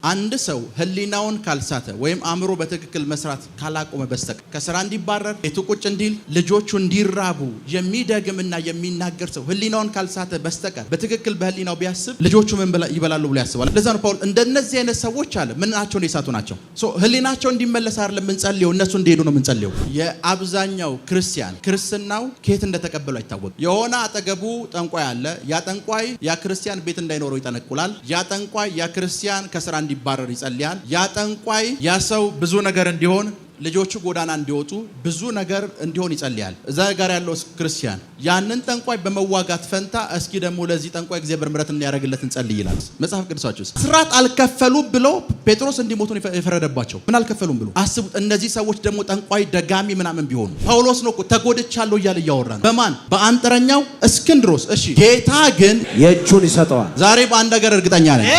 አንድ ሰው ህሊናውን ካልሳተ ወይም አእምሮ በትክክል መስራት ካላቆመ በስተቀር ከስራ እንዲባረር ቤቱ ቁጭ እንዲል ልጆቹ እንዲራቡ የሚደግምና የሚናገር ሰው ህሊናውን ካልሳተ በስተቀር በትክክል በህሊናው ቢያስብ ልጆቹ ምን ይበላሉ ብሎ ያስባል። ለዛ ነው ጳውሎስ እንደነዚህ አይነት ሰዎች አለ ምናቸውን የሳቱ ናቸው። ህሊናቸው እንዲመለስ አይደለም የምንጸልየው፣ እነሱ እንዲሄዱ ነው የምንጸልየው። የአብዛኛው ክርስቲያን ክርስትናው ከየት እንደተቀበሉ አይታወቅም። የሆነ አጠገቡ ጠንቋይ አለ። ያ ጠንቋይ ያ ክርስቲያን ቤት እንዳይኖረው ይጠነቁላል። ያ ጠንቋይ ያ ክርስቲያን ከስራ እንዲባረር ይጸልያል። ያ ጠንቋይ ያ ሰው ብዙ ነገር እንዲሆን ልጆቹ ጎዳና እንዲወጡ ብዙ ነገር እንዲሆን ይጸልያል። እዛ ጋር ያለው ክርስቲያን ያንን ጠንቋይ በመዋጋት ፈንታ እስኪ ደግሞ ለዚህ ጠንቋይ እግዚአብሔር ምሕረት እንዲያደርግለት እንጸልይ ይላል መጽሐፍ ቅዱሳችን። ስራት አልከፈሉም ብሎ ጴጥሮስ እንዲሞቱ የፈረደባቸው ምን አልከፈሉም ብሎ አስቡት። እነዚህ ሰዎች ደግሞ ጠንቋይ ደጋሚ ምናምን ቢሆኑ ጳውሎስ ነው እኮ ተጎድቻለሁ እያለ እያወራ ነው። በማን በአንጥረኛው እስክንድሮስ። እሺ ጌታ ግን የእጁን ይሰጠዋል። ዛሬ በአንድ ነገር እርግጠኛ ነኝ።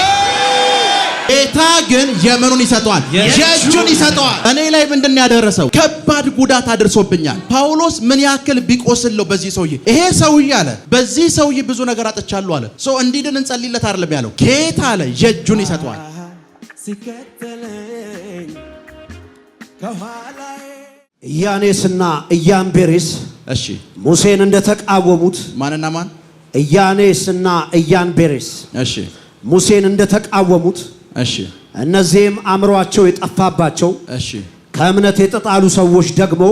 ጌታ ግን የምኑን ይሰጠዋል? የእጁን ይሰጠዋል። እኔ ላይ ምንድን ያደረሰው ከባድ ጉዳት አድርሶብኛል። ጳውሎስ ምን ያክል ቢቆስለው በዚህ ሰውዬ ይሄ ሰውዬ አለ በዚህ ሰውዬ ብዙ ነገር አጥቻለሁ አለ። ሶ እንዲድን እንጸልይለት አይደለም ያለው ጌታ አለ የእጁን ይሰጠዋል። ኢያኔስና ኢያንቤሬስ እሺ ሙሴን እንደተቃወሙት ማንና ማን? ኢያኔስና ኢያንቤሬስ እሺ ሙሴን እንደተቃወሙት እሺ እነዚህም አእምሮአቸው የጠፋባቸው እሺ ከእምነት የተጣሉ ሰዎች ደግሞ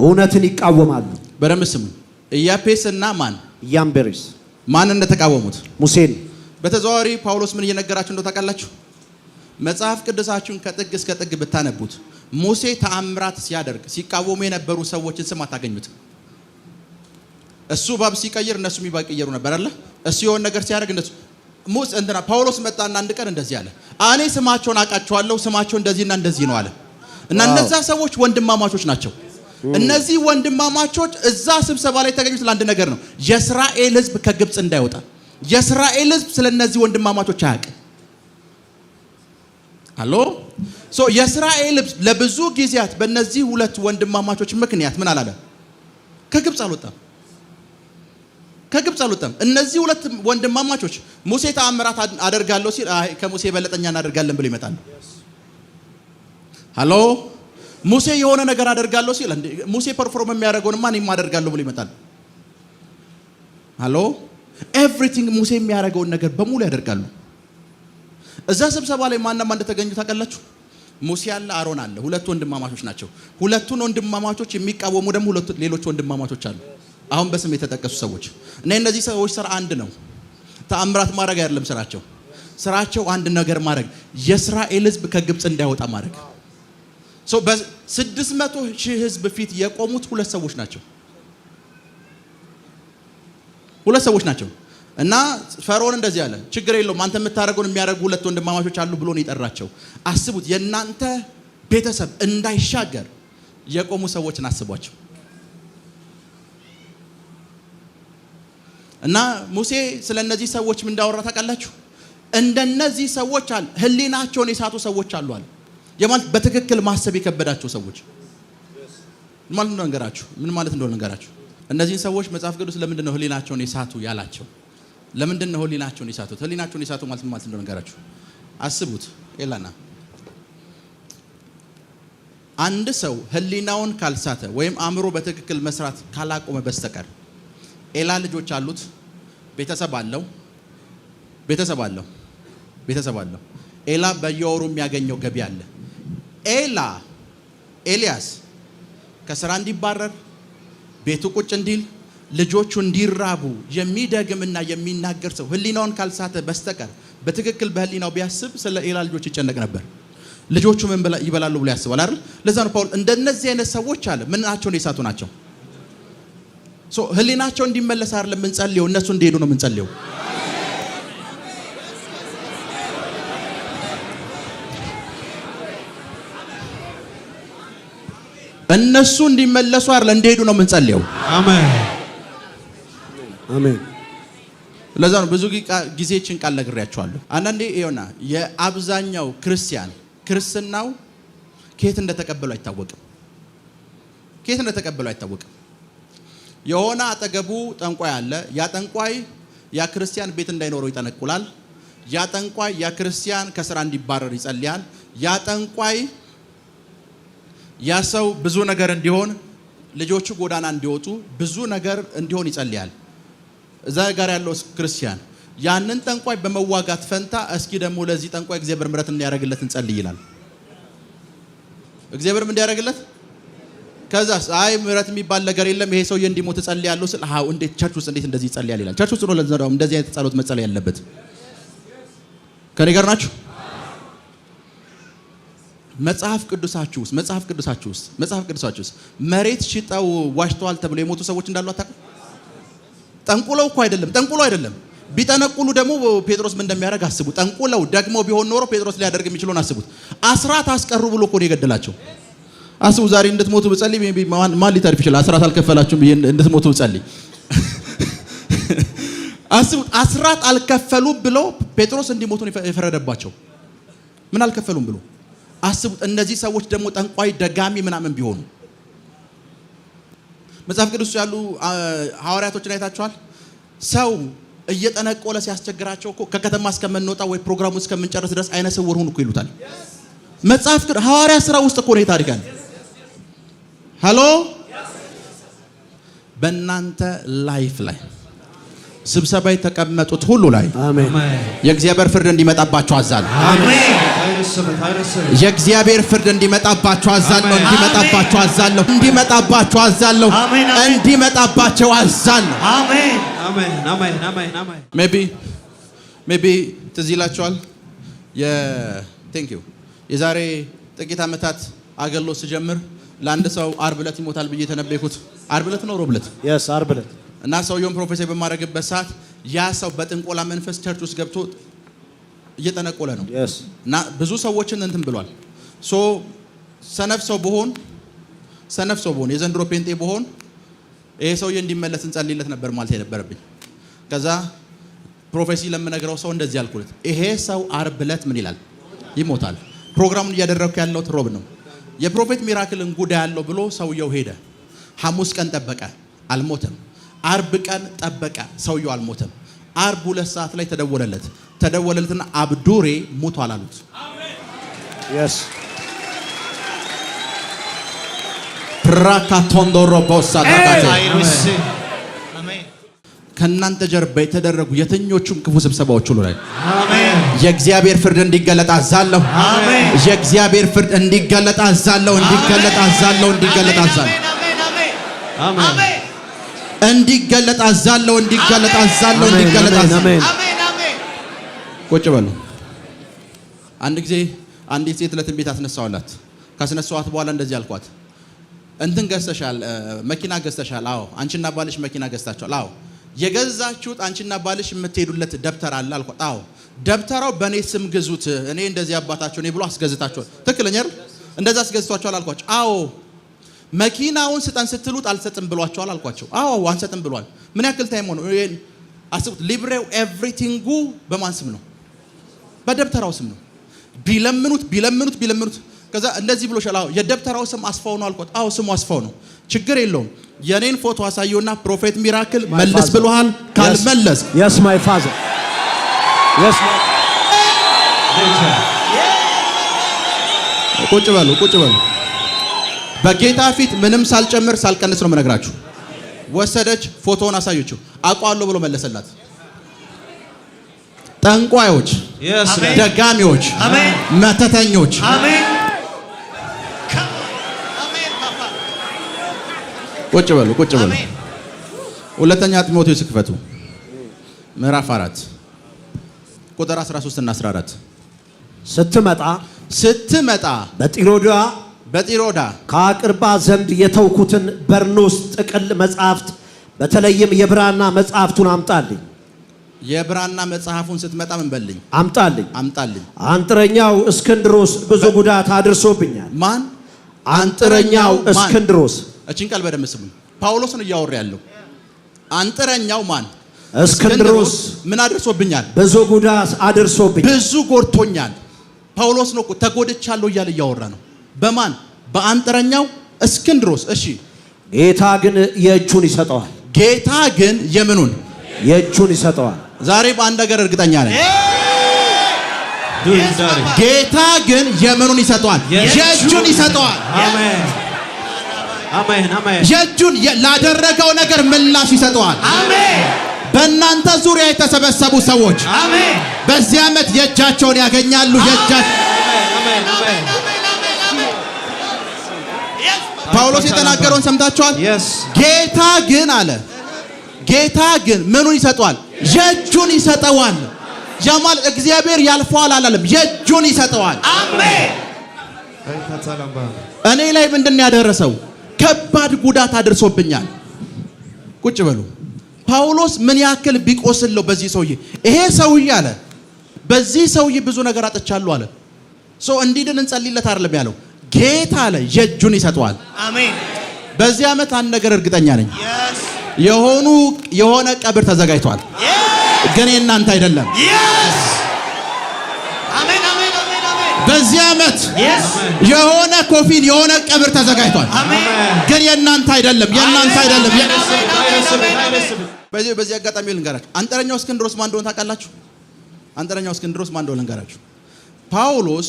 እውነትን ይቃወማሉ። በደንብ ስሙ። ኢያፔስና ማን? ኢያንቤሬስ ማን እንደተቃወሙት? ሙሴን። በተዘዋዋሪ ጳውሎስ ምን እየነገራችሁ እንደው ታውቃላችሁ? መጽሐፍ ቅዱሳችሁን ከጥግ እስከ ጥግ ብታነቡት ሙሴ ተአምራት ሲያደርግ ሲቃወሙ የነበሩ ሰዎችን ስም አታገኙትም። እሱ ባብ ሲቀይር እነሱ የሚባቀየሩ ነበር አይደል? እሱ የሆነ ነገር ሲያደርግ እነሱ ሙሴ እንትና ጳውሎስ መጣና አንድ ቀን እንደዚህ አለ፣ እኔ ስማቸውን አውቃቸዋለሁ፣ ስማቸው እንደዚህና እንደዚህ ነው አለ። እና እነዛ ሰዎች ወንድማማቾች ናቸው። እነዚህ ወንድማማቾች እዛ ስብሰባ ላይ ተገኙት ለአንድ ነገር ነው፣ የእስራኤል ሕዝብ ከግብጽ እንዳይወጣ። የእስራኤል ሕዝብ ስለነዚህ ወንድማማቾች አያውቅም። አሎ የእስራኤል ሕዝብ ለብዙ ጊዜያት በእነዚህ ሁለት ወንድማማቾች ምክንያት ምን አላለ? ከግብጽ አልወጣም። ከግብጽ አልወጣም። እነዚህ ሁለት ወንድማማቾች ሙሴ ተአምራት አደርጋለሁ ሲል ከሙሴ በለጠኛ እናደርጋለን ብሎ ይመጣሉ። ሃሎ ሙሴ የሆነ ነገር አደርጋለሁ ሲል ሙሴ ፐርፎርም የሚያደርገውንማ እኔም አደርጋለሁ ብሎ ይመጣሉ። ሃሎ ኤቭሪቲንግ ሙሴ የሚያደርገውን ነገር በሙሉ ያደርጋሉ። እዛ ስብሰባ ላይ ማንና ማን እንደተገኙ ታውቃላችሁ? ሙሴ አለ፣ አሮን አለ። ሁለት ወንድማማቾች ናቸው። ሁለቱን ወንድማማቾች የሚቃወሙ ደግሞ ሁለት ሌሎች ወንድማማቾች አሉ። አሁን በስም የተጠቀሱ ሰዎች እና እነዚህ ሰዎች ስራ አንድ ነው። ተአምራት ማድረግ አይደለም ስራቸው። ስራቸው አንድ ነገር ማድረግ፣ የእስራኤል ሕዝብ ከግብጽ እንዳይወጣ ማድረግ። በ600,000 ሕዝብ ፊት የቆሙት ሁለት ሰዎች ናቸው። ሁለት ሰዎች ናቸው። እና ፈርዖን እንደዚህ አለ፣ ችግር የለውም አንተ የምታደርገውን የሚያደርጉ ሁለት ወንድማማቾች አሉ ብሎ ነው የጠራቸው። አስቡት፣ የእናንተ ቤተሰብ እንዳይሻገር የቆሙ ሰዎችን አስቧቸው። እና ሙሴ ስለነዚህ ሰዎች ምን እንዳወራ ታውቃላችሁ? እንደነዚህ ሰዎች አለ ህሊናቸውን የሳቱ ሰዎች አሉ አለ። የማለት በትክክል ማሰብ የከበዳቸው ሰዎች ማለት ነው። እንገራችሁ ምን ማለት እንደሆነ እንገራችሁ። እነዚህን ሰዎች መጽሐፍ ቅዱስ ለምንድን ነው ህሊናቸውን የሳቱ ያላቸው? ለምንድን ነው ህሊናቸውን የሳቱት? ህሊናቸውን የሳቱ ማለት ምን ማለት እንደሆነ እንገራችሁ። አስቡት። ኤላና አንድ ሰው ህሊናውን ካልሳተ ወይም አእምሮ በትክክል መስራት ካላቆመ በስተቀር ኤላ ልጆች አሉት፣ ቤተሰብ አለው። ኤላ በየወሩ የሚያገኘው ገቢ አለ። ኤልያስ ከስራ እንዲባረር ቤቱ ቁጭ እንዲል ልጆቹ እንዲራቡ የሚደግምና የሚናገር ሰው ህሊናውን ካልሳተ በስተቀር በትክክል በህሊናው ቢያስብ ስለ ኤላ ልጆች ይጨነቅ ነበር። ልጆቹ ምን ይበላሉ ብሎ ያስባል አይደል? ለዛ ነው ጳውሎስ እንደነዚህ አይነት ሰዎች አለ ምናቸውን የሳቱ ናቸው። ህሊናቸው እንዲመለስ አይደለም የምንጸልየው፣ እነሱ እንዲሄዱ ነው የምንጸልየው። እነሱ እንዲመለሱ አይደለም እንዲሄዱ ነው የምንጸልየው። አሜን አሜን። ለዛ ነው ብዙ ጊዜችን ቃል ነግሬያቸዋለሁ። አንዳንዴ ይሆና የአብዛኛው ክርስቲያን ክርስትናው ከየት እንደተቀበሉ አይታወቅም። የሆነ አጠገቡ ጠንቋይ አለ። ያ ጠንቋይ ያ ክርስቲያን ቤት እንዳይኖረው ይጠነቁላል። ያ ጠንቋይ ያ ክርስቲያን ከስራ እንዲባረር ይጸልያል። ያ ጠንቋይ ያ ሰው ብዙ ነገር እንዲሆን ልጆቹ ጎዳና እንዲወጡ ብዙ ነገር እንዲሆን ይጸልያል። እዛ ጋር ያለው ክርስቲያን ያንን ጠንቋይ በመዋጋት ፈንታ እስኪ ደግሞ ለዚህ ጠንቋይ እግዚአብሔር ምሕረት እንዲያደርግለት እንጸልይ ይላል። እግዚአብሔር ምን እንዲያደርግለት ከዛስ አይ ምሕረት የሚባል ነገር የለም ይሄ ሰውዬ እንዲሞት እጸልያለሁ ስል አው እንዴት ቸርች ውስጥ እንዴት እንደዚህ ይጸልያል ይላል። ቸርች ውስጥ ነው ለዘራው እንደዚህ አይነት ጸሎት መጸለይ ያለበት። ከኔ ጋር ናችሁ? መጽሐፍ ቅዱሳችሁ ውስጥ መሬት ሽጠው ዋሽተዋል ተብሎ የሞቱ ሰዎች እንዳሉ አታውቁም? ጠንቁለው እኮ አይደለም። ቢጠነቁሉ ደግሞ ጴጥሮስ ምን እንደሚያደርግ አስቡ። ጠንቁለው ደግሞ ቢሆን ኖሮ ጴጥሮስ ሊያደርግ የሚችለውን አስቡት። አስራት አስቀሩ ብሎ እኮ ነው የገደላቸው። አስቡ ዛሬ እንድትሞቱ ብጸልይ ማን ሊተርፍ ይችላል? አስራት አልከፈላችሁም ብዬ እንድትሞቱ ብጸልይ አስቡ። አስራት አልከፈሉ ብሎ ጴጥሮስ እንዲሞቱ የፈረደባቸው ምን አልከፈሉም ብሎ አስቡት። እነዚህ ሰዎች ደግሞ ጠንቋይ ደጋሚ ምናምን ቢሆኑ መጽሐፍ ቅዱስ ያሉ ሐዋርያቶችን አይታችኋል? ሰው እየጠነቆለ ሲያስቸግራቸው እኮ ከከተማ እስከምንወጣ ወይ ፕሮግራሙ እስከምንጨርስ ድረስ አይነ ስውር ሁኑ እኮ ይሉታል። መጽሐፍ ቅዱስ ሐዋርያ ስራ ውስጥ እኮ ነው ታሪክ አለ። ሃሎ በእናንተ ላይፍ ላይ ስብሰባ የተቀመጡት ሁሉ ላይ አሜን የእግዚአብሔር ፍርድ እንዲመጣባቸው አዛለሁ። አሜን የእግዚአብሔር ፍርድ እንዲመጣባቸው አዛለሁ። አሜን። ሜቢ ትዝ ይላችኋል የዛሬ ጥቂት ዓመታት አገልግሎት ስጀምር ለአንድ ሰው ዓርብ ዕለት ይሞታል ብዬ ተነበይኩት። ዓርብ ዕለት ነው ሮብ ዕለት? ዓርብ ዕለት እና ሰውየውን ፕሮፌሰር በማድረግበት ሰዓት ያ ሰው በጥንቆላ መንፈስ ቸርች ውስጥ ገብቶ እየጠነቆለ ነው እና ብዙ ሰዎችን እንትን ብሏል። ሰነፍ ሰው በሆን የዘንድሮ ፔንጤ በሆን ይሄ ሰውዬ እንዲመለስ እንጸልይለት ነበር ማለት የነበረብኝ። ከዛ ፕሮፌሲ ለምነግረው ሰው እንደዚህ አልኩለት፣ ይሄ ሰው ዓርብ ዕለት ምን ይላል? ይሞታል። ፕሮግራሙን እያደረግኩ ያለው ሮብ ነው። የፕሮፌት ሚራክልን ጉዳይ ያለው ብሎ ሰውየው ሄደ። ሐሙስ ቀን ጠበቀ፣ አልሞተም። ዓርብ ቀን ጠበቀ፣ ሰውየው አልሞተም። ዓርብ 2 ሰዓት ላይ ተደወለለትና አብዱሬ ሞቷል አሉት። ፕራካቶንዶሮ ቦሳታካቴ ከእናንተ ጀርባ የተደረጉ የትኞቹም ክፉ ስብሰባዎች ሁሉ ላይ የእግዚአብሔር ፍርድ እንዲገለጥ አዛለሁ። የእግዚአብሔር ፍርድ እንዲገለጥ አዛለሁ። ቁጭ በሉ። አንድ ጊዜ አንዲት ሴት ለትንቢት አስነሳዋላት። ካስነሳዋት በኋላ እንደዚህ አልኳት፣ እንትን ገዝተሻል፣ መኪና ገዝተሻል? አዎ። አንቺና ባልሽ መኪና ገዝታችኋል? አዎ። የገዛችሁት አንቺና ባልሽ የምትሄዱለት ደብተር አለ አልኳት። አዎ። ደብተራው በእኔ ስም ግዙት፣ እኔ እንደዚህ አባታችሁ ነኝ ብሎ አስገዝታችኋል? ትክክለኛ አይደል? እንደዛ አስገዝቷችኋል አልኳቸው። አዎ። መኪናውን ስጠን ስትሉት አልሰጥም ብሏቸዋል አልኳቸው። አዎ አንሰጥም ብሏል። ምን ያክል ታይም ሆነ? አስቡት። ሊብሬው ኤቭሪቲንጉ በማን ስም ነው? በደብተራው ስም ነው። ቢለምኑት ከዛ እንደዚህ ብሎሻል። አዎ። የደብተራው ስም አስፋው ነው አልኳት። አዎ ስሙ አስፋው ነው። ችግር የለውም። የኔን ፎቶ አሳየውና ፕሮፌት ሚራክል መልስ ብሎሃል። ካልመለስ yes my father ቁጭ በሉ። በጌታ ፊት ምንም ሳልጨምር ሳልቀንስ ነው የምነግራችሁ። ወሰደች፣ ፎቶውን አሳየችው። አውቀዋለሁ ብሎ መለሰላት። ጠንቋዮች፣ ደጋሚዎች፣ መተተኞች ቁጭ በሉ። ሁለተኛ ጢሞቴዎስ ክፈቱ ምዕራፍ 4 ቁጥር 13 እና 14 ስትመጣ በጢሮዳ ከአቅርባ ዘንድ የተውኩትን በርኖስ ጥቅል መጽሐፍት በተለይም የብራና መጽሐፍቱን አምጣልኝ። የብራና መጽሐፉን ስትመጣ ምን በልኝ? አምጣልኝ። አንጥረኛው እስክንድሮስ ብዙ ጉዳት አድርሶብኛል። ማን? አንጥረኛው እስክንድሮስ። እቺን ቃል በደንብ ስሙኝ። ጳውሎስ ነው እያወራ ያለው። አንጥረኛው ማን? እስክንድሮስ ምን አድርሶብኛል? ብዙ ጉዳት አድርሶብኛል፣ ብዙ ጎድቶኛል። ጳውሎስ ነው ተጎድቻለሁ እያለ እያወራ ነው። በማን? በአንጥረኛው እስክንድሮስ። እሺ። ጌታ ግን የእጁን ይሰጠዋል። ጌታ ግን የምኑን? የእጁን ይሰጠዋል። ዛሬ በአንድ ነገር እርግጠኛ ነኝ። ጌታ ግን የምኑን ይሰጠዋል? የእጁን ይሰጠዋል። አሜን አሜን አሜን። የእጁን ላደረገው ነገር ምላሽ ይሰጠዋል። አሜን። በእናንተ ዙሪያ የተሰበሰቡ ሰዎች አሜን በዚህ ዓመት የእጃቸውን ያገኛሉ። ጳውሎስ የተናገረውን ሰምታችኋል። ጌታ ግን አለ፣ ጌታ ግን ምኑን ይሰጠዋል? የእጁን ይሰጠዋል። ጃማል እግዚአብሔር ያልፈዋል አላለም፣ የእጁን ይሰጠዋል። አሜን። እኔ ላይ ምንድን ያደረሰው? ከባድ ጉዳት አድርሶብኛል። ቁጭ በሉ። ጳውሎስ ምን ያክል ቢቆስለው በዚህ ሰውዬ፣ ይሄ ሰውዬ አለ በዚህ ሰውዬ ብዙ ነገር አጥቻለሁ አለ። እንዲድን እንጸልይለት አይደለም ያለው፣ ጌታ አለ የእጁን ይሰጠዋል። አሜን። በዚህ ዓመት አንድ ነገር እርግጠኛ ነኝ፣ የሆነ ቀብር ተዘጋጅቷል፣ ግን የእናንተ አይደለም። አሜን አሜን አሜን አሜን። በዚህ ዓመት የሆነ ኮፊን የሆነ ቀብር ተዘጋጅቷል፣ ግን የእናንተ አይደለም፣ የእናንተ አይደለም። በዚህ አጋጣሚ ልንገራችሁ፣ አንጥረኛው እስክንድሮስ ማን እንደሆነ ታውቃላችሁ? አንጥረኛው እስክንድሮስ ማን እንደሆነ ልንገራችሁ። ጳውሎስ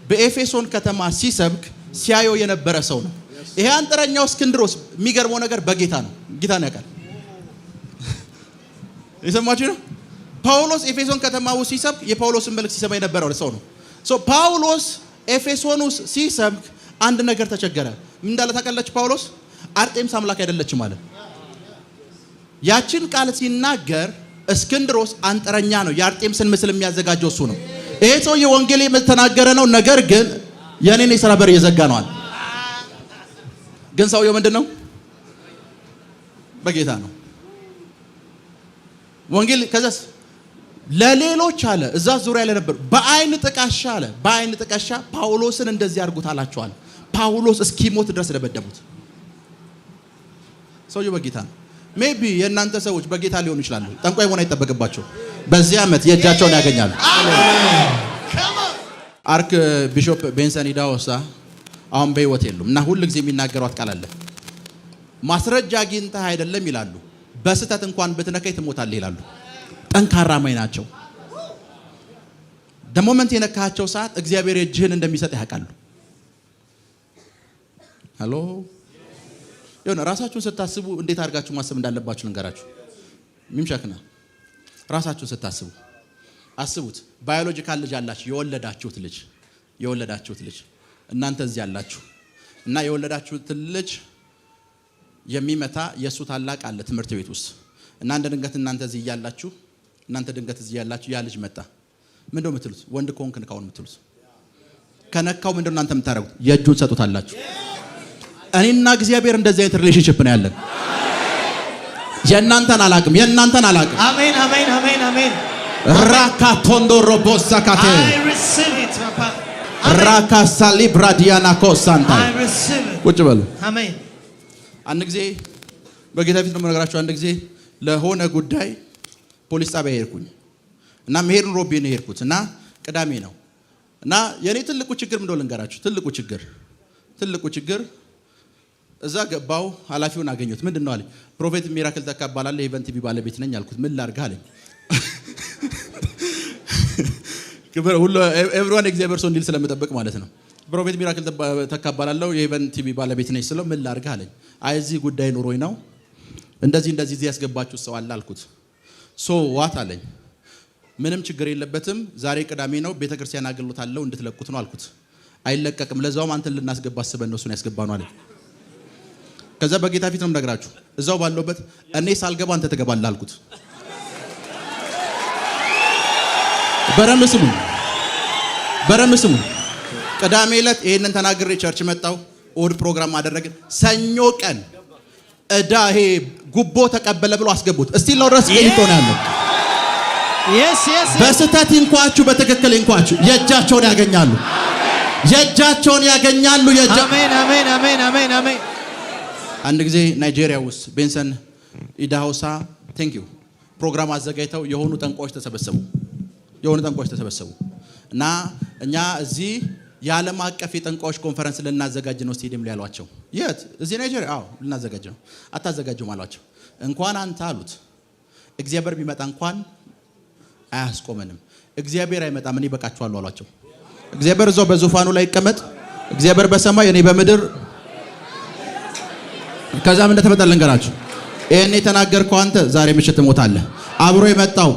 በኤፌሶን ከተማ ሲሰብክ ሲያየው የነበረ ሰው ነው። ይሄ አንጥረኛው እስክንድሮስ የሚገርመው ነገር በጌታ ነው፣ ጌታን ያውቃል። የሰማችሁ ነው። ጳውሎስ ኤፌሶን ከተማ ውስጥ ሲሰብክ የጳውሎስን መልእክት ሲሰማ የነበረው ሰው ነው። ጳውሎስ ኤፌሶን ውስጥ ሲሰብክ አንድ ነገር ተቸገረ። ምን እንዳለ ታውቃላችሁ? ጳውሎስ አርጤምስ አምላክ አይደለችም ማለት ያችን ቃል ሲናገር እስክንድሮስ አንጥረኛ ነው፣ የአርጤምስን ምስል የሚያዘጋጀው እሱ ነው። ይሄ ሰውዬ ወንጌል የተናገረ ነው፣ ነገር ግን የኔን የሥራ በር እየዘጋ ነዋል። ግን ሰውየው ምንድነው? በጌታ ነው። ወንጌል ከዛስ ለሌሎች አለ እዛ ዙሪያ ላይ ነበር በአይን ጥቃሻ አለ፣ በአይን ጥቃሻ ጳውሎስን እንደዚህ አድርጉት አላቸዋል። ጳውሎስ እስኪሞት ድረስ ደበደቡት። ሰውየው በጌታ ነው። ሜቢ የእናንተ ሰዎች በጌታ ሊሆኑ ይችላሉ፣ ጠንቋይ መሆን አይጠበቅባቸው። በዚህ ዓመት የእጃቸውን ያገኛሉ። አርክ ቢሾፕ ቤንሰን ኢዳሆሳ አሁን በህይወት የሉም እና ሁሉ ጊዜ የሚናገሯት ቃል አለ። ማስረጃ አግኝተህ አይደለም ይላሉ፣ በስተት እንኳን ብትነካይ ትሞታለህ ይላሉ። ጠንካራ ማይ ናቸው። ደሞመንት የነካቸው ሰዓት እግዚአብሔር እጅህን እንደሚሰጥ ያውቃሉ። ሃሎ ይሁን። ራሳችሁን ስታስቡ እንዴት አድርጋችሁ ማሰብ እንዳለባችሁ ልንገራችሁ። ሚምሻክና ራሳችሁን ስታስቡ አስቡት። ባዮሎጂካል ልጅ አላችሁ፣ የወለዳችሁት ልጅ እናንተ እዚህ ያላችሁ እና የወለዳችሁት ልጅ የሚመታ የሱ ታላቅ አለ ትምህርት ቤት ውስጥ እና እንደ ድንገት እናንተ እዚህ ያላችሁ ያ ልጅ መጣ። ምንድነው የምትሉት? ወንድ ኮንክ ንካውን የምትሉት? ከነካው ምንድነው እናንተ የምታረጉት? የእጁን ሰጡታላችሁ። እኔና እግዚአብሔር እንደዚህ አይነት ሪሌሽንሺፕ ነው ያለን። የእናንተን አላቅም። አሜን አሜን አሜን አሜን። ራካቶንዶ ሮቦሳ ካቴ ራካሳሊ ብራዲያና ኮሳንታ ቁጭ በሉ። አሜን። አንድ ጊዜ በጌታ ፊት ነው የምነግራችሁ። አንድ ጊዜ ለሆነ ጉዳይ ፖሊስ ጣቢያ ሄድኩኝ እና መሄድን ሮቤ ነው ሄድኩት እና ቅዳሜ ነው እና የኔ ትልቁ ችግር ምንድነው ልንገራችሁ። ትልቁ ችግር እዛ ገባው። ኃላፊውን አገኘሁት። ምንድነው አለኝ። ፕሮፌት ሚራክል ተካባላለ ኢቨንት ቲቪ ባለቤት ነኝ አልኩት። ምን ላድርግ አለኝ። ክብር ሁሉ ኤቭሪዋን እግዚአብሔር ሰው እንዲል ስለምጠብቅ ማለት ነው። ፕሮፌት ሚራክል ተካባላለው የኢቨንት ቲቪ ባለቤት ነኝ ስለው ምን ላድርግ አለኝ። አይ እዚህ ጉዳይ ኑሮኝ ነው እንደዚህ እዚህ ያስገባችሁ ሰው አለ አልኩት። ዋት አለኝ። ምንም ችግር የለበትም። ዛሬ ቅዳሜ ነው፣ ቤተክርስቲያን አገልግሎት አለው እንድትለቁት ነው አልኩት። አይለቀቅም፣ ለዛውም አንተን ልናስገባ አስበን ነው እሱን ያስገባ ነው አለኝ። ከዛ በጌታ ፊት ነው የምነግራችሁ። እዛው ባለውበት እኔ ሳልገባ አንተ ትገባለህ አልኩት። በረም ስሙ። ቅዳሜ ዕለት ይሄንን ተናግሬ ቸርች መጣው። እሑድ ፕሮግራም አደረግን። ሰኞ ቀን እዳ ይሄ ጉቦ ተቀበለ ብሎ አስገቡት። እስቲ ነው ድረስ ቀይቶ ነው ያለው። በስተት እንኳችሁ በትክክል እንኳችሁ የእጃቸውን ያገኛሉ። አሜን አሜን አሜን አሜን አሜን። አንድ ጊዜ ናይጄሪያ ውስጥ ቤንሰን ኢዳሆሳ ቴንክ ዩ ፕሮግራም አዘጋጅተው የሆኑ ጠንቋዮች ተሰበሰቡ እና እኛ እዚህ የዓለም አቀፍ የጠንቋዮች ኮንፈረንስ ልናዘጋጅ ነው ስቴዲየም ላይ ያሏቸው። የት? እዚህ ናይጄሪያ። አዎ ልናዘጋጅ ነው። አታዘጋጁም አሏቸው። እንኳን አንተ አሉት እግዚአብሔር ቢመጣ እንኳን አያስቆመንም። እግዚአብሔር አይመጣም እኔ በቃችኋለሁ አሏቸው። እግዚአብሔር እዛው በዙፋኑ ላይ ይቀመጥ፣ እግዚአብሔር በሰማይ እኔ በምድር። ከዛ ምን እንደተፈጠረ ልንገራችሁ። ይሄን የተናገርከው አንተ ዛሬ ምሽት ትሞታለህ። አብሮ የመጣው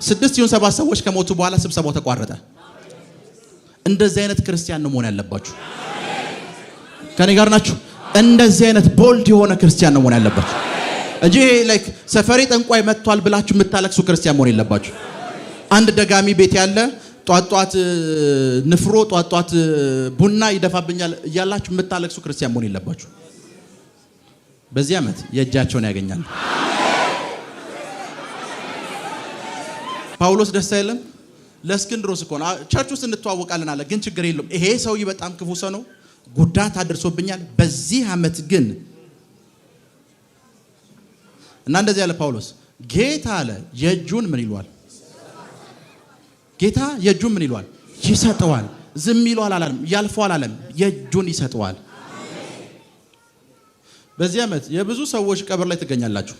6 ይሁን 7 ሰዎች ከሞቱ በኋላ ስብሰባው ተቋረጠ። እንደዚህ አይነት ክርስቲያን ነው መሆን ያለባችሁ። ከኔ ጋር ናችሁ? እንደዚህ አይነት ቦልድ የሆነ ክርስቲያን ነው መሆን ያለባችሁ እንጂ ላይክ ሰፈሬ ጠንቋይ መጥቷል ብላችሁ የምታለቅሱ ክርስቲያን መሆን የለባችሁ። አንድ ደጋሚ ቤት ያለ ጧጧት ንፍሮ ጧጧት ቡና ይደፋብኛል እያላችሁ የምታለቅሱ ክርስቲያን መሆን የለባችሁ። በዚህ ዓመት የእጃቸውን ያገኛሉ። ጳውሎስ ደስ አይልም? ለእስክንድሮስ እኮ ነው ቸርች ውስጥ እንተዋወቃለን አለ። ግን ችግር የለውም ይሄ ሰውዬ በጣም ክፉ ሰው ነው፣ ጉዳት አድርሶብኛል። በዚህ ዓመት ግን እና እንደዚህ ያለ ጳውሎስ ጌታ አለ የእጁን ምን ይሏል? ጌታ የእጁን ምን ይሏል? ይሰጠዋል። ዝም ይሏል አላለም፣ ያልፈዋል አላለም፣ የእጁን ይሰጠዋል። በዚህ ዓመት የብዙ ሰዎች ቀብር ላይ ትገኛላችሁ።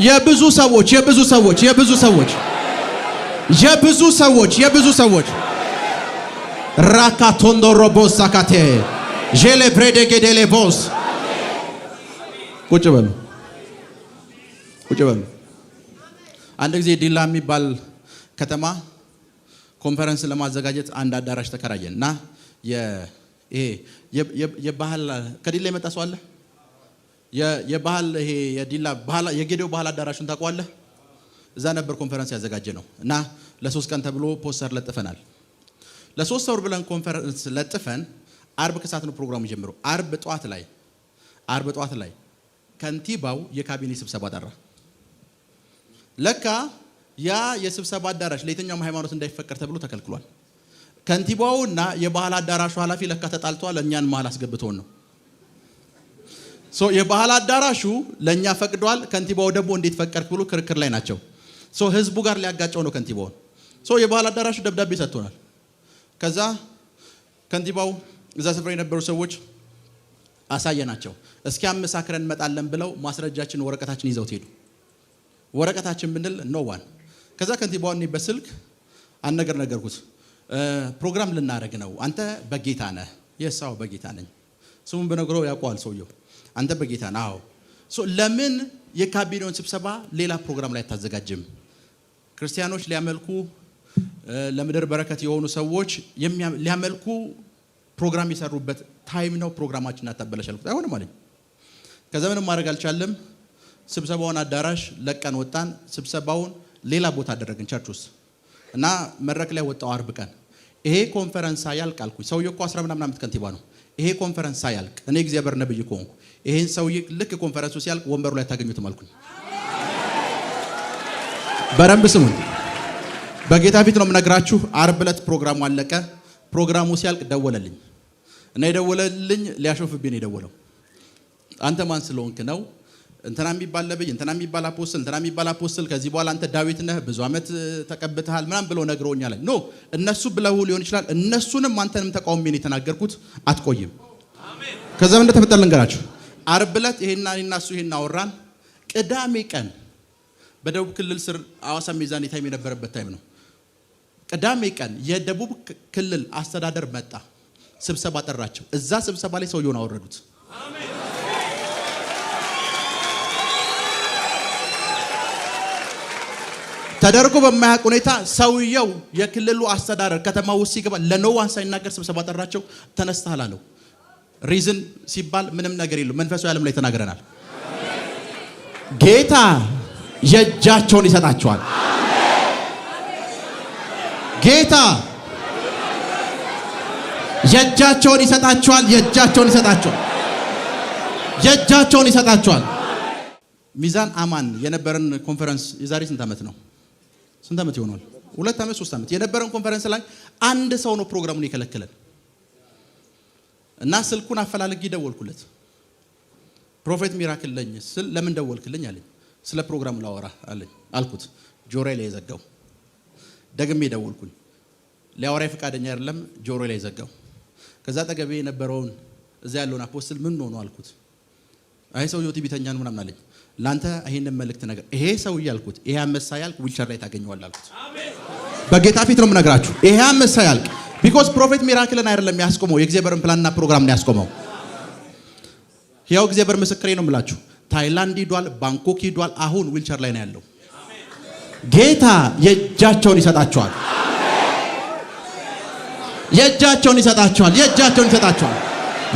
የብዙ ሰዎች ራካቶንዶ ሮቦስ ሳካቴ ጄሌ ብሬዴ ጌዴሌ ቦስ ቁጭ በሉ። አንድ ጊዜ ዲላ የሚባል ከተማ ኮንፈረንስ ለማዘጋጀት አንድ አዳራሽ ተከራየን እና የባህል ከዲላ የመጣ ሰው አለ? የባህል ይሄ የዲላ ባህል የጌዴኦ ባህል አዳራሹን ታውቀዋለህ? እዛ ነበር ኮንፈረንስ ያዘጋጀ ነው እና ለ3 ቀን ተብሎ ፖስተር ለጥፈናል። ለ3 ወር ብለን ኮንፈረንስ ለጥፈን አርብ ከሰዓት ነው ፕሮግራሙ ጀምሮ። አርብ ጧት ላይ ከንቲባው የካቢኔ ስብሰባ ጠራ። ለካ ያ የስብሰባ አዳራሽ ለየትኛውም ሃይማኖት እንዳይፈቀድ ተብሎ ተከልክሏል። ከንቲባውና የባህል አዳራሹ ኃላፊ ለካ ተጣልተዋል። እኛን መሀል አስገብተውን ነው። የባህል አዳራሹ ለኛ ፈቅዷል፣ ከንቲባው ደግሞ እንዴት ፈቀድክ ብሎ ክርክር ላይ ናቸው። ህዝቡ ጋር ሊያጋጨው ነው ከንቲባውን። የባህል አዳራሹ ደብዳቤ ሰጥቶናል። ከዛ ከንቲባው እዛ ስፍራ የነበሩ ሰዎች አሳየናቸው። እስኪ አመሳክረን እንመጣለን ብለው ማስረጃችን ወረቀታችን ይዘውት ሄዱ። ወረቀታችን ብንል ኖ ዋን። ከዛ ከንቲባው እኔ በስልክ አንድ ነገር ነገርኩት። ፕሮግራም ልናደርግ ነው፣ አንተ በጌታ ነህ? የሳው በጌታ ነኝ። ስሙን በነገረው ያውቀዋል ሰውየው። አንተ በጌታ ነህ? አዎ። ለምን የካቢኔውን ስብሰባ ሌላ ፕሮግራም ላይ ታዘጋጅም? ክርስቲያኖች ሊያመልኩ ለምድር በረከት የሆኑ ሰዎች ሊያመልኩ ፕሮግራም የሰሩበት ታይም ነው። ፕሮግራማችን አታበላሽልኩት። አይሆንም አለኝ። ከዛ ምንም ማድረግ አልቻለም። ስብሰባውን አዳራሽ ለቀን ወጣን። ስብሰባውን ሌላ ቦታ አደረግን ቸርች ውስጥ እና መድረክ ላይ ወጣው። አርብ ቀን ይሄ ኮንፈረንስ ያልቅ አልኩኝ። ሰውዬው እኮ 10 ምናምን ዓመት ከንቲባ ነው። ይሄ ኮንፈረንስ ያልቅ እኔ እግዚአብሔር ነብይ ኮንኩ። ይሄን ሰውዬ ልክ ኮንፈረንሱ ሲያልቅ ወንበሩ ላይ ታገኙትም አልኩኝ። በረምብ ስሙን። በጌታ ፊት ነው የምነግራችሁ። አርብ ዕለት ፕሮግራሙ አለቀ። ፕሮግራሙ ሲያልቅ ደወለልኝ እና የደወለልኝ ሊያሾፍብኝ ነው የደወለው። አንተ ማን ስለሆንክ ነው? እንትና የሚባል ነብይ፣ እንትና የሚባል አፖስትል፣ ከዚህ በኋላ አንተ ዳዊት ነህ፣ ብዙ ዓመት ተቀብተሃል ምናምን ብለው ነግረውኛል። ኖ እነሱ ብለው ሊሆን ይችላል። እነሱንም አንተንም ተቃውሜ ነው የተናገርኩት። አትቆይም። ከዛ ምን እንደተፈጠረ ልንገራችሁ። አርብ ዕለት ይሄና እሱ ይሄን አወራን። ቅዳሜ ቀን በደቡብ ክልል ስር አዋሳ ሚዛን ታይም የነበረበት ታይም ነው። ቅዳሜ ቀን የደቡብ ክልል አስተዳደር መጣ፣ ስብሰባ ጠራቸው። እዛ ስብሰባ ላይ ሰውየውን አወረዱት። ተደርጎ በማያውቅ ሁኔታ ሰውየው የክልሉ አስተዳደር ከተማ ውስጥ ሲገባ ለኖዋን ሳይናገር ስብሰባ ጠራቸው። ተነስተሃል አለው። ሪዝን ሲባል ምንም ነገር የለው። መንፈሳዊ ዓለም ላይ ተናግረናል። ጌታ የእጃቸውን ይሰጣቸዋል። ጌታ የእጃቸውን ይሰጣቸዋል። የእጃቸውን ይሰጣቸዋል። ሚዛን አማን የነበረን ኮንፈረንስ የዛሬ ስንት ዓመት ነው? ስንት ዓመት ይሆናል? 2 ዓመት 3 ዓመት የነበረን ኮንፈረንስ ላይ አንድ ሰው ነው ፕሮግራሙን የከለከለን እና ስልኩን አፈላልጌ ደወልኩለት። ፕሮፌት ሚራክል ለኝ ስል ለምን ደወልክልኝ አለኝ። ስለ ፕሮግራሙ ላወራ አለኝ አልኩት። ጆሮዬ ላይ ዘጋው። ደግሜ ደወልኩኝ። ሊያወራኝ ፈቃደኛ አይደለም። ጆሮዬ ላይ ዘጋው። ከዛ ጠገቤ የነበረውን እዛ ያለውን አፖስትል ምን ሆኖ አልኩት። አይ ሰውየው ትዕቢተኛ ነው ምናምን አለኝ። ላንተ ይሄንን መልእክት ነገር ይሄ ሰውዬ አልኩት ይሄ አንበሳ ያልክ ዊልቸር ላይ ታገኘዋለህ አልኩት። በጌታ ፊት ነው የምነግራችሁ። ይሄ አንበሳ ያልክ ቢኮዝ ፕሮፌት ሚራክልን አይደለም ያስቆመው የእግዚአብሔርን ፕላንና ፕሮግራም ነው ያስቆመው። ያው እግዚአብሔር ምስክሬ ነው የምላችሁ። ታይላንድ ሂዷል፣ ባንኮክ ሂዷል። አሁን ዊልቸር ላይ ነው ያለው። ጌታ የእጃቸውን ይሰጣቸዋል። የእጃቸውን ይሰጣቸዋል። የእጃቸውን ይሰጣቸዋል።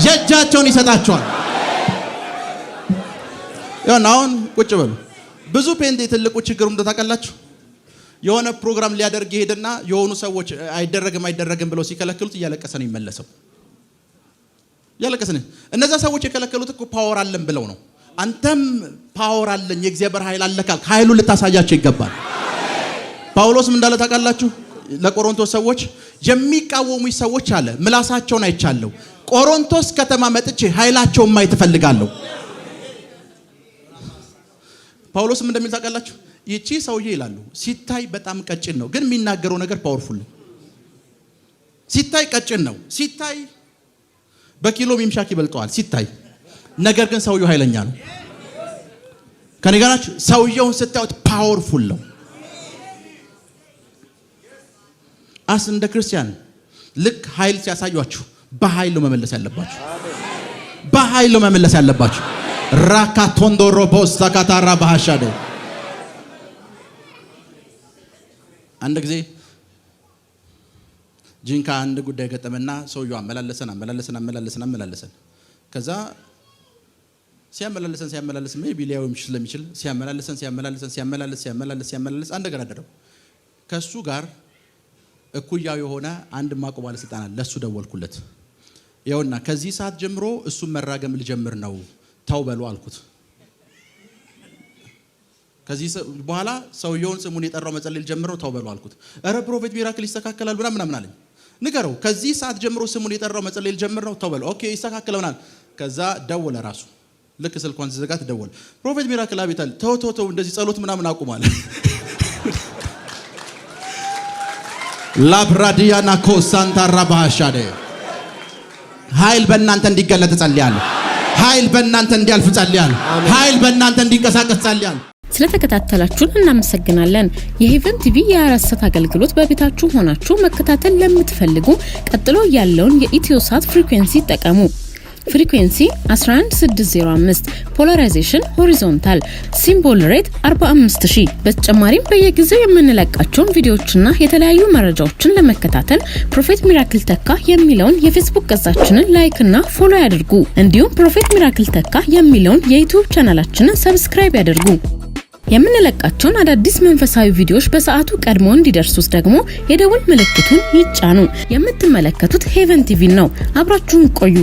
የእጃቸውን ይሰጣቸዋል። ያው አሁን ቁጭ በሉ። ብዙ ፔንቴ ትልቁ ችግሩ እንደታቀላችሁ የሆነ ፕሮግራም ሊያደርግ ይሄድና የሆኑ ሰዎች አይደረግም ብለው ሲከለክሉት እያለቀሰ ነው የሚመለሰው። ያለቀሰ ነው። እነዛ ሰዎች የከለከሉት እኮ ፓወር አለን ብለው ነው። አንተም ፓወር አለኝ የእግዚአብሔር ኃይል አለካል ኃይሉን ልታሳያቸው ይገባል። ጳውሎስም እንዳለ ታውቃላችሁ ለቆሮንቶስ ሰዎች የሚቃወሙኝ ሰዎች አለ ምላሳቸውን አይቻለሁ። ቆሮንቶስ ከተማ መጥቼ ኃይላቸውን ማየት እፈልጋለሁ። ጳውሎስም እንደሚል ታውቃላችሁ ይቺ ሰውዬ ይላሉ ሲታይ በጣም ቀጭን ነው፣ ግን የሚናገረው ነገር ፓወርፉል ነው። ሲታይ ቀጭን ነው፣ ሲታይ በኪሎ ሚምሻክ ይበልጠዋል ሲታይ፣ ነገር ግን ሰውየው ኃይለኛ ነው። ከኔ ጋር ናችሁ? ሰውየውን ስታዩት ፓወርፉል ነው። አስ እንደ ክርስቲያን ልክ ኃይል ሲያሳዩአችሁ በኃይል ነው መመለስ ያለባችሁ። በኃይል ነው መመለስ ያለባችሁ። ራካቶንዶሮ ቦስታካታራ ባሃሻደ አንድ ጊዜ ጂንካ አንድ ጉዳይ ገጠመና ሰውየው አመላለሰን ከዛ ሲያመላለሰን ሜቢ ሊያውም ስለሚችል ሲያመላለስ አንድ ነገር አደረገው። ከሱ ጋር እኩያው የሆነ አንድ ማቆ ባለስልጣን አለ። ለሱ ደወልኩለት። ይኸውና ከዚህ ሰዓት ጀምሮ እሱ መራገም ልጀምር ነው ታው በሉ አልኩት። ከዚህ በኋላ ሰውየውን ስሙን የጠራው መጸለይ ልጀምር ነው ታው በሉ አልኩት። አረ ፕሮፌት ሚራክል ይስተካከላል ምናምን አለኝ። ንገረው ከዚህ ሰዓት ጀምሮ ስሙን የጠራው መጸለይ ልጀምር ነው ታው በሉ። ኦኬ ይስተካከላል። ከዛ ደወለ ራሱ ልክ ስልኳን ሲዘጋት ደወለ። ፕሮፌት ሚራክል አቤታል ተው እንደዚህ ጸሎት ምናምን አቁማል። ላብራዲያና ኮሳንታ ራባሻደ ኃይል በእናንተ እንዲገለጥ ጸልያለሁ። ኃይል በእናንተ እንዲያልፍ ጸልያለሁ። ኃይል በእናንተ እንዲንቀሳቀስ ጸልያለሁ። ስለተከታተላችሁን እናመሰግናለን። የሄቨን ቲቪ የ24 ሰዓት አገልግሎት በቤታችሁ ሆናችሁ መከታተል ለምትፈልጉ ቀጥሎ ያለውን የኢትዮሳት ፍሪኩዌንሲ ተጠቀሙ። ፍሪኩዌንሲ 11605 ፖላራይዜሽን ሆሪዞንታል ሲምቦል ሬት 45000። በተጨማሪም በየጊዜው የምንለቃቸውን ቪዲዮዎችና የተለያዩ መረጃዎችን ለመከታተል ፕሮፌት ሚራክል ተካ የሚለውን የፌስቡክ ገጻችንን ላይክ እና ፎሎ ያድርጉ። እንዲሁም ፕሮፌት ሚራክል ተካ የሚለውን የዩቲዩብ ቻናላችንን ሰብስክራይብ ያድርጉ። የምንለቃቸውን አዳዲስ መንፈሳዊ ቪዲዮዎች በሰዓቱ ቀድሞ እንዲደርሱት ደግሞ የደውል ምልክቱን ይጫኑ። የምትመለከቱት ሄቨን ቲቪ ነው። አብራችሁን ቆዩ።